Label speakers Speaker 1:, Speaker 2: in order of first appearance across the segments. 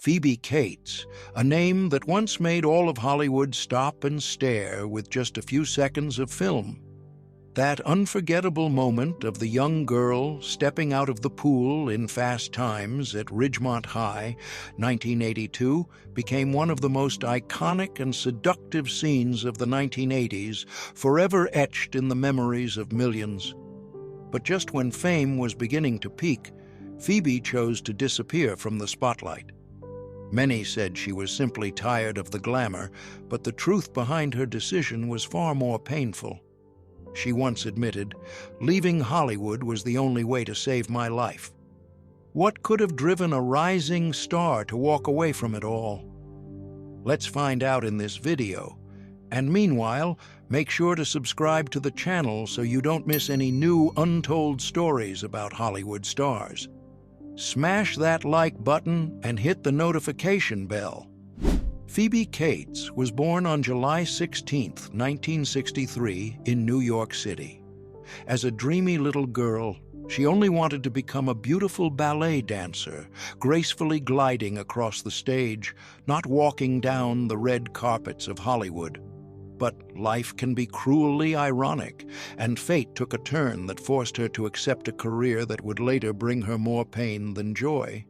Speaker 1: Phoebe Cates, a name that once made all of Hollywood stop and stare with just a few seconds of film. That unforgettable moment of the young girl stepping out of the pool in Fast Times at Ridgemont High, 1982, became one of the most iconic and seductive scenes of the 1980s, forever etched in the memories of millions. But just when fame was beginning to peak, Phoebe chose to disappear from the spotlight. Many said she was simply tired of the glamour, but the truth behind her decision was far more painful. She once admitted, "Leaving Hollywood was the only way to save my life." What could have driven a rising star to walk away from it all? Let's find out in this video. And meanwhile, make sure to subscribe to the channel so you don't miss any new untold stories about Hollywood stars. Smash that like button and hit the notification bell. Phoebe Cates was born on July 16, 1963, in New York City. As a dreamy little girl, she only wanted to become a beautiful ballet dancer, gracefully gliding across the stage, not walking down the red carpets of Hollywood. But life can be cruelly ironic, and fate took a turn that forced her to accept a career that would later bring her more pain than joy.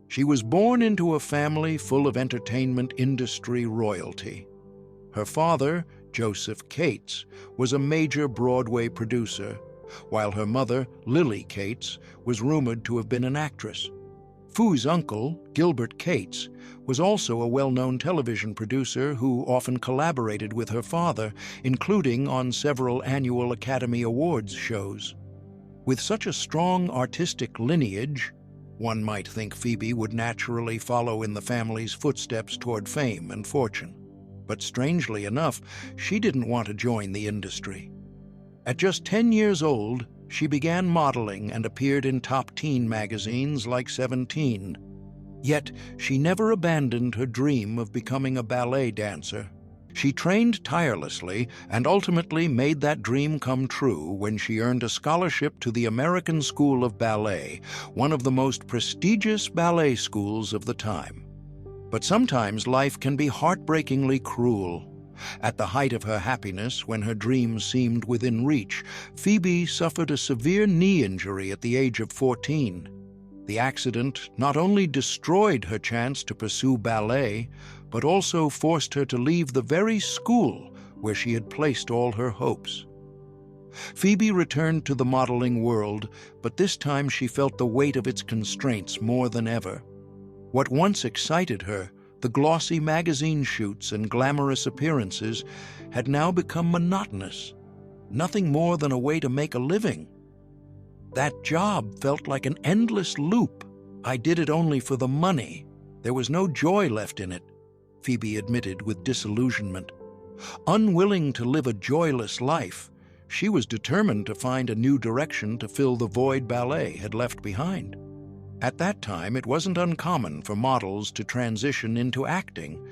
Speaker 1: She was born into a family full of entertainment industry royalty. Her father, Joseph Cates, was a major Broadway producer, while her mother, Lily Cates, was rumored to have been an actress. Phoebe's uncle, Gilbert Cates, was also a well-known television producer who often collaborated with her father, including on several annual Academy Awards shows. With such a strong artistic lineage, one might think Phoebe would naturally follow in the family's footsteps toward fame and fortune. But strangely enough, she didn't want to join the industry. At just 10 years old, she began modeling and appeared in top teen magazines like 17. Yet, she never abandoned her dream of becoming a ballet dancer. She trained tirelessly and ultimately made that dream come true when she earned a scholarship to the American School of Ballet, one of the most prestigious ballet schools of the time. But sometimes life can be heartbreakingly cruel. At the height of her happiness, when her dreams seemed within reach, Phoebe suffered a severe knee injury at the age of 14. The accident not only destroyed her chance to pursue ballet, but also forced her to leave the very school where she had placed all her hopes. Phoebe returned to the modeling world, but this time she felt the weight of its constraints more than ever. What once excited her, the glossy magazine shoots and glamorous appearances, had now become monotonous, nothing more than a way to make a living. That job felt like an endless loop. I did it only for the money. There was no joy left in it, Phoebe admitted with disillusionment. Unwilling to live a joyless life, she was determined to find a new direction to fill the void ballet had left behind. At that time, it wasn't uncommon for models to transition into acting,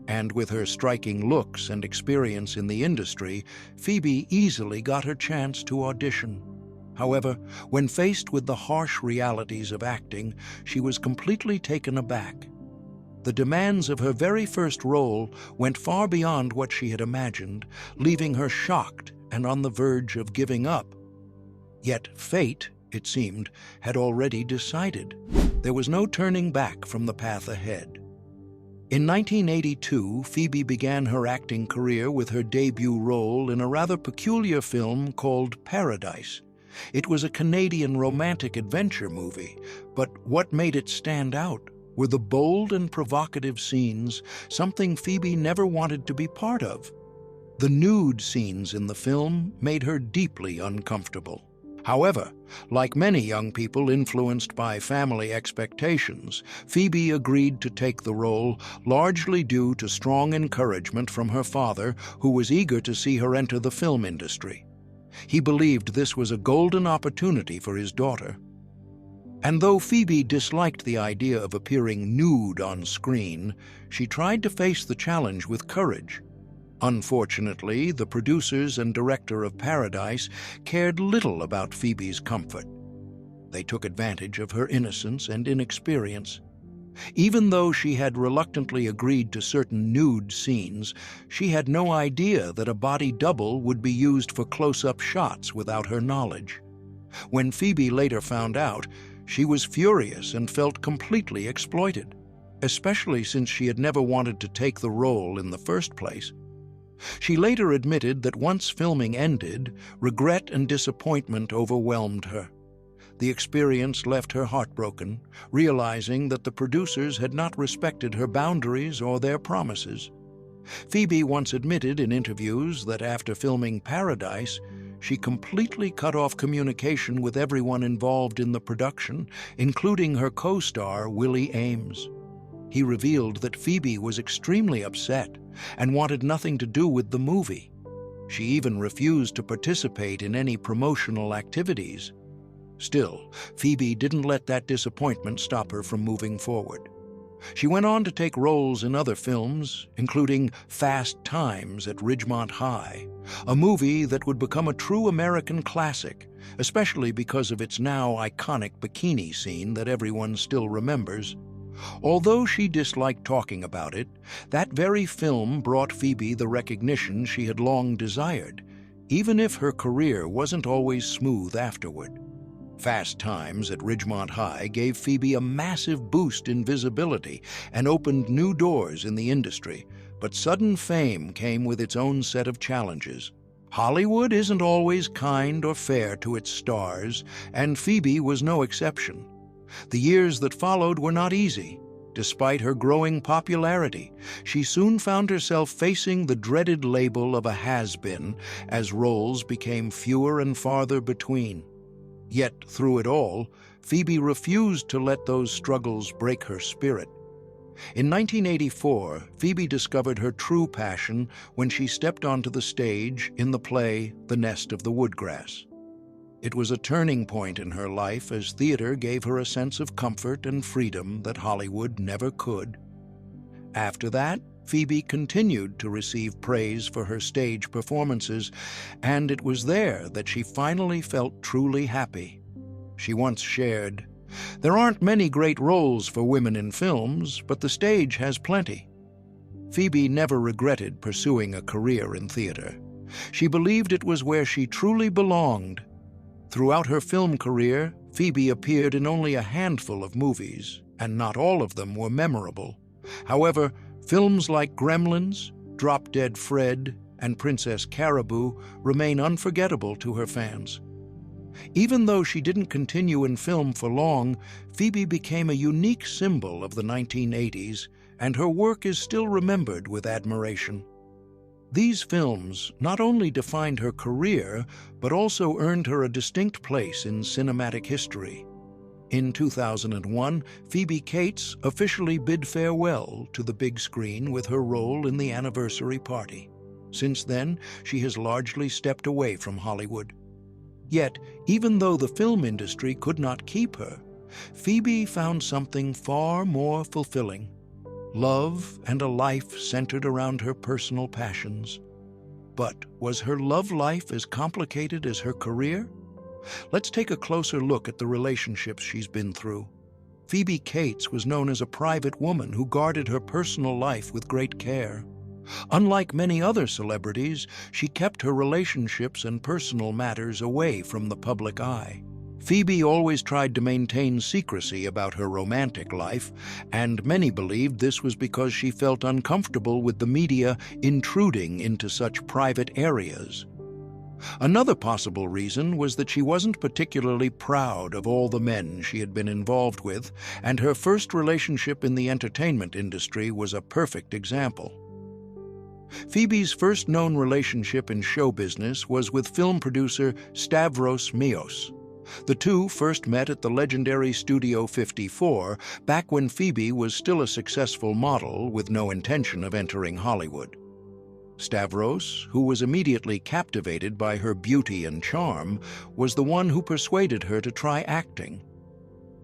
Speaker 1: and with her striking looks and experience in the industry, Phoebe easily got her chance to audition. However, when faced with the harsh realities of acting, she was completely taken aback. The demands of her very first role went far beyond what she had imagined, leaving her shocked and on the verge of giving up. Yet fate, it seemed, had already decided. There was no turning back from the path ahead. In 1982, Phoebe began her acting career with her debut role in a rather peculiar film called Paradise. It was a Canadian romantic adventure movie, but what made it stand out were the bold and provocative scenes, something Phoebe never wanted to be part of. The nude scenes in the film made her deeply uncomfortable. However, like many young people influenced by family expectations, Phoebe agreed to take the role, largely due to strong encouragement from her father, who was eager to see her enter the film industry. He believed this was a golden opportunity for his daughter. And though Phoebe disliked the idea of appearing nude on screen, she tried to face the challenge with courage. Unfortunately, the producers and director of Paradise cared little about Phoebe's comfort. They took advantage of her innocence and inexperience. Even though she had reluctantly agreed to certain nude scenes, she had no idea that a body double would be used for close-up shots without her knowledge. When Phoebe later found out, she was furious and felt completely exploited, especially since she had never wanted to take the role in the first place. She later admitted that once filming ended, regret and disappointment overwhelmed her. The experience left her heartbroken, realizing that the producers had not respected her boundaries or their promises. Phoebe once admitted in interviews that after filming Paradise, she completely cut off communication with everyone involved in the production, including her co-star Willie Ames. He revealed that Phoebe was extremely upset and wanted nothing to do with the movie. She even refused to participate in any promotional activities. Still, Phoebe didn't let that disappointment stop her from moving forward. She went on to take roles in other films, including Fast Times at Ridgemont High, a movie that would become a true American classic, especially because of its now iconic bikini scene that everyone still remembers. Although she disliked talking about it, that very film brought Phoebe the recognition she had long desired, even if her career wasn't always smooth afterward. Fast Times at Ridgemont High gave Phoebe a massive boost in visibility and opened new doors in the industry, but sudden fame came with its own set of challenges. Hollywood isn't always kind or fair to its stars, and Phoebe was no exception. The years that followed were not easy. Despite her growing popularity, she soon found herself facing the dreaded label of a has-been as roles became fewer and farther between. Yet, through it all, Phoebe refused to let those struggles break her spirit. In 1984, Phoebe discovered her true passion when she stepped onto the stage in the play The Nest of the Woodgrass. It was a turning point in her life as theater gave her a sense of comfort and freedom that Hollywood never could. After that, Phoebe continued to receive praise for her stage performances, and it was there that she finally felt truly happy. She once shared, "There aren't many great roles for women in films, but the stage has plenty." Phoebe never regretted pursuing a career in theater. She believed it was where she truly belonged. Throughout her film career, Phoebe appeared in only a handful of movies, and not all of them were memorable. However, films like Gremlins, Drop Dead Fred, and Princess Caribou remain unforgettable to her fans. Even though she didn't continue in film for long, Phoebe became a unique symbol of the 1980s, and her work is still remembered with admiration. These films not only defined her career, but also earned her a distinct place in cinematic history. In 2001, Phoebe Cates officially bid farewell to the big screen with her role in The Anniversary Party. Since then, she has largely stepped away from Hollywood. Yet, even though the film industry could not keep her, Phoebe found something far more fulfilling: love and a life centered around her personal passions. But was her love life as complicated as her career? Let's take a closer look at the relationships she's been through. Phoebe Cates was known as a private woman who guarded her personal life with great care. Unlike many other celebrities, she kept her relationships and personal matters away from the public eye. Phoebe always tried to maintain secrecy about her romantic life, and many believed this was because she felt uncomfortable with the media intruding into such private areas. Another possible reason was that she wasn't particularly proud of all the men she had been involved with, and her first relationship in the entertainment industry was a perfect example. Phoebe's first known relationship in show business was with film producer Stavros Mios. The two first met at the legendary Studio 54, back when Phoebe was still a successful model with no intention of entering Hollywood. Stavros, who was immediately captivated by her beauty and charm, was the one who persuaded her to try acting.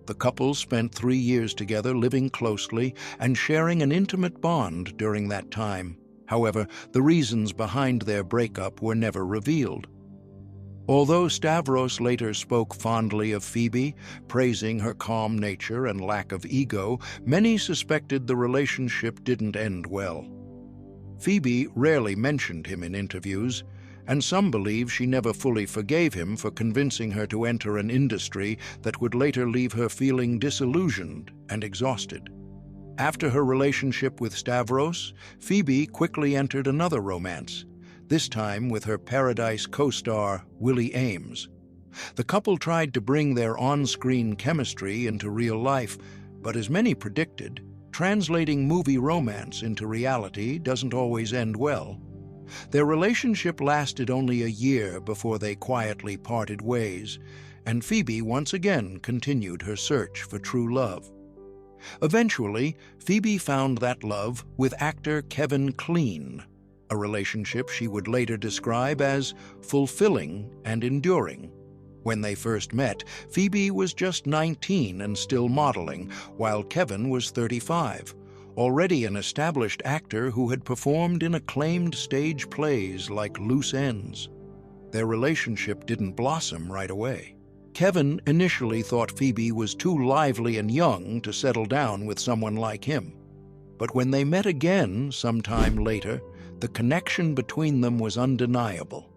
Speaker 1: The couple spent 3 years together, living closely and sharing an intimate bond during that time. However, the reasons behind their breakup were never revealed. Although Stavros later spoke fondly of Phoebe, praising her calm nature and lack of ego, many suspected the relationship didn't end well. Phoebe rarely mentioned him in interviews, and some believe she never fully forgave him for convincing her to enter an industry that would later leave her feeling disillusioned and exhausted. After her relationship with Stavros, Phoebe quickly entered another romance, this time with her Paradise co-star Willie Ames. The couple tried to bring their on-screen chemistry into real life, but as many predicted, translating movie romance into reality doesn't always end well. Their relationship lasted only a year before they quietly parted ways, and Phoebe once again continued her search for true love. Eventually, Phoebe found that love with actor Kevin Kline, a relationship she would later describe as fulfilling and enduring. When they first met, Phoebe was just 19 and still modeling, while Kevin was 35, already an established actor who had performed in acclaimed stage plays like Loose Ends. Their relationship didn't blossom right away. Kevin initially thought Phoebe was too lively and young to settle down with someone like him. But when they met again sometime later, the connection between them was undeniable.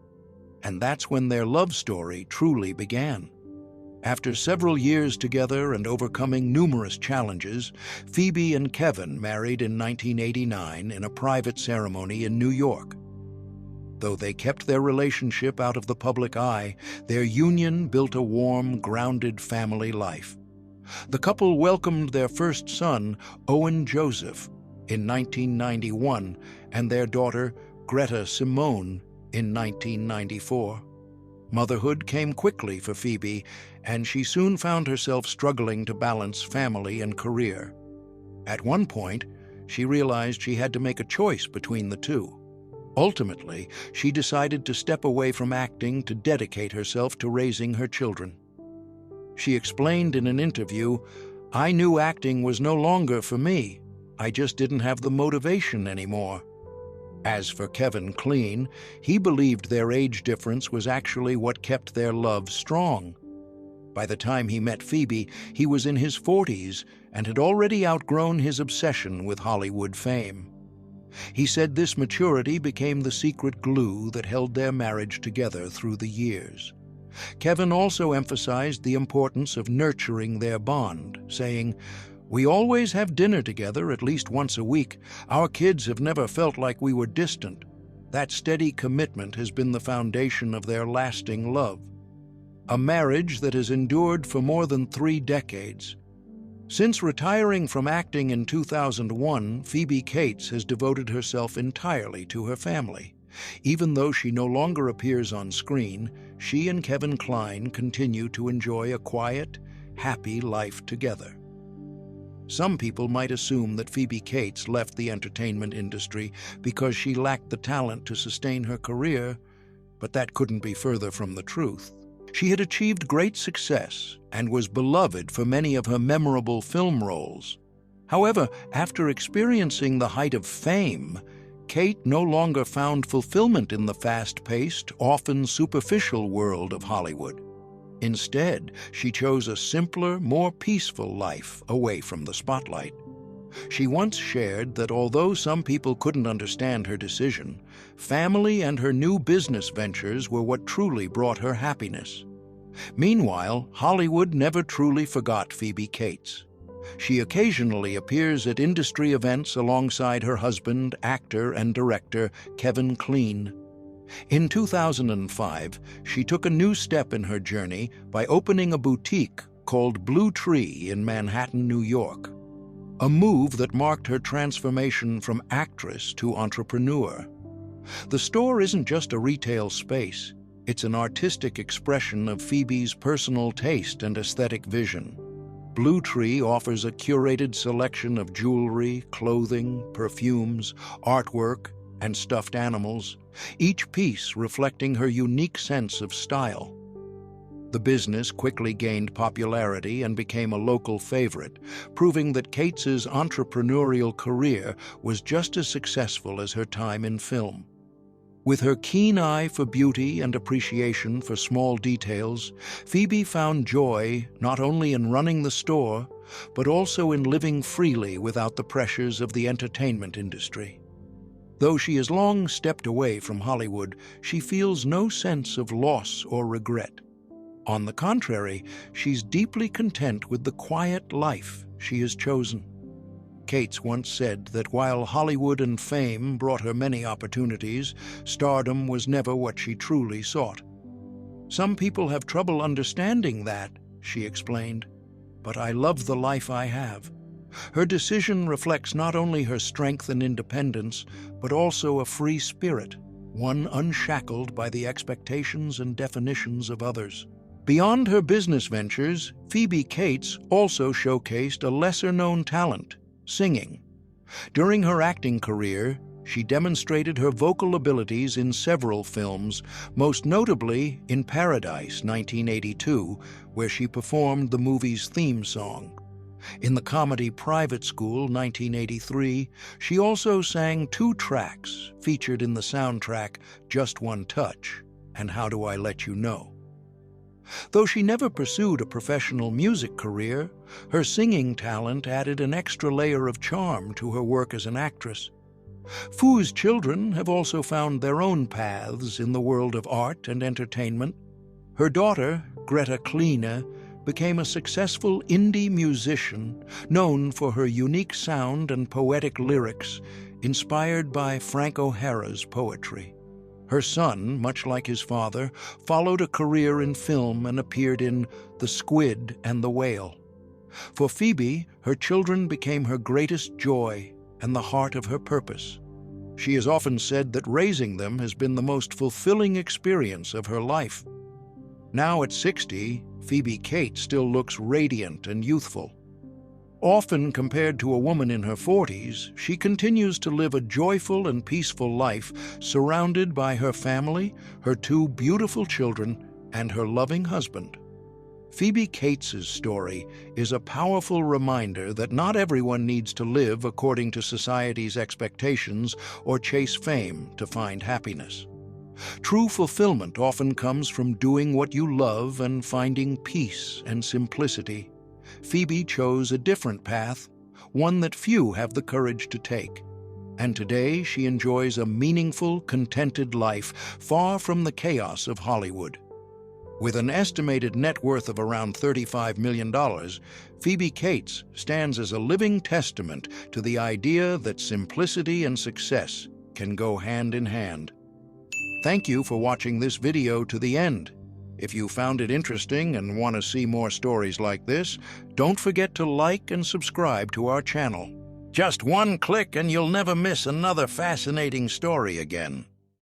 Speaker 1: And that's when their love story truly began. After several years together and overcoming numerous challenges, Phoebe and Kevin married in 1989 in a private ceremony in New York. Though they kept their relationship out of the public eye, their union built a warm, grounded family life. The couple welcomed their first son, Owen Joseph, in 1991, and their daughter, Greta Simone, in 1994. Motherhood came quickly for Phoebe, and she soon found herself struggling to balance family and career. At one point, she realized she had to make a choice between the two. Ultimately, she decided to step away from acting to dedicate herself to raising her children. She explained in an interview, "I knew acting was no longer for me. I just didn't have the motivation anymore." As for Kevin Kline, he believed their age difference was actually what kept their love strong. By the time he met Phoebe, he was in his 40s and had already outgrown his obsession with Hollywood fame. He said this maturity became the secret glue that held their marriage together through the years. Kevin also emphasized the importance of nurturing their bond, saying, "We always have dinner together at least once a week. Our kids have never felt like we were distant. That steady commitment has been the foundation of their lasting love." A marriage that has endured for more than 3 decades. Since retiring from acting in 2001, Phoebe Cates has devoted herself entirely to her family. Even though she no longer appears on screen, she and Kevin Kline continue to enjoy a quiet, happy life together. Some people might assume that Phoebe Cates left the entertainment industry because she lacked the talent to sustain her career, but that couldn't be further from the truth. She had achieved great success and was beloved for many of her memorable film roles. However, after experiencing the height of fame, Cate no longer found fulfillment in the fast-paced, often superficial world of Hollywood. Instead, she chose a simpler, more peaceful life away from the spotlight. She once shared that although some people couldn't understand her decision, family and her new business ventures were what truly brought her happiness. Meanwhile, Hollywood never truly forgot Phoebe Cates. She occasionally appears at industry events alongside her husband, actor and director Kevin Kline. In 2005, she took a new step in her journey by opening a boutique called Blue Tree in Manhattan, New York. A move that marked her transformation from actress to entrepreneur. The store isn't just a retail space, it's an artistic expression of Phoebe's personal taste and aesthetic vision. Blue Tree offers a curated selection of jewelry, clothing, perfumes, artwork, and stuffed animals, each piece reflecting her unique sense of style. The business quickly gained popularity and became a local favorite, proving that Cates's entrepreneurial career was just as successful as her time in film. With her keen eye for beauty and appreciation for small details, Phoebe found joy not only in running the store, but also in living freely without the pressures of the entertainment industry. Though she has long stepped away from Hollywood, she feels no sense of loss or regret. On the contrary, she's deeply content with the quiet life she has chosen. Cates once said that while Hollywood and fame brought her many opportunities, stardom was never what she truly sought. "Some people have trouble understanding that," she explained, "but I love the life I have." Her decision reflects not only her strength and independence, but also a free spirit, one unshackled by the expectations and definitions of others. Beyond her business ventures, Phoebe Cates also showcased a lesser-known talent: singing. During her acting career, she demonstrated her vocal abilities in several films, most notably in Paradise, 1982, where she performed the movie's theme song. In the comedy Private School, 1983, she also sang 2 tracks featured in the soundtrack Just One Touch and How Do I Let You Know. Though she never pursued a professional music career, her singing talent added an extra layer of charm to her work as an actress. Fu's children have also found their own paths in the world of art and entertainment. Her daughter, Greta Kleene, became a successful indie musician known for her unique sound and poetic lyrics inspired by Frank O'Hara's poetry. Her son, much like his father, followed a career in film and appeared in The Squid and the Whale. For Phoebe, her children became her greatest joy and the heart of her purpose. She has often said that raising them has been the most fulfilling experience of her life. Now at 60, Phoebe Cates still looks radiant and youthful. Often compared to a woman in her 40s, she continues to live a joyful and peaceful life surrounded by her family, her 2 beautiful children, and her loving husband. Phoebe Cates' story is a powerful reminder that not everyone needs to live according to society's expectations or chase fame to find happiness. True fulfillment often comes from doing what you love and finding peace and simplicity. Phoebe chose a different path, one that few have the courage to take. And today she enjoys a meaningful, contented life far from the chaos of Hollywood. With an estimated net worth of around $35 million, Phoebe Cates stands as a living testament to the idea that simplicity and success can go hand in hand. Thank you for watching this video to the end. If you found it interesting and want to see more stories like this, don't forget to like and subscribe to our channel. Just one click and you'll never miss another fascinating story again.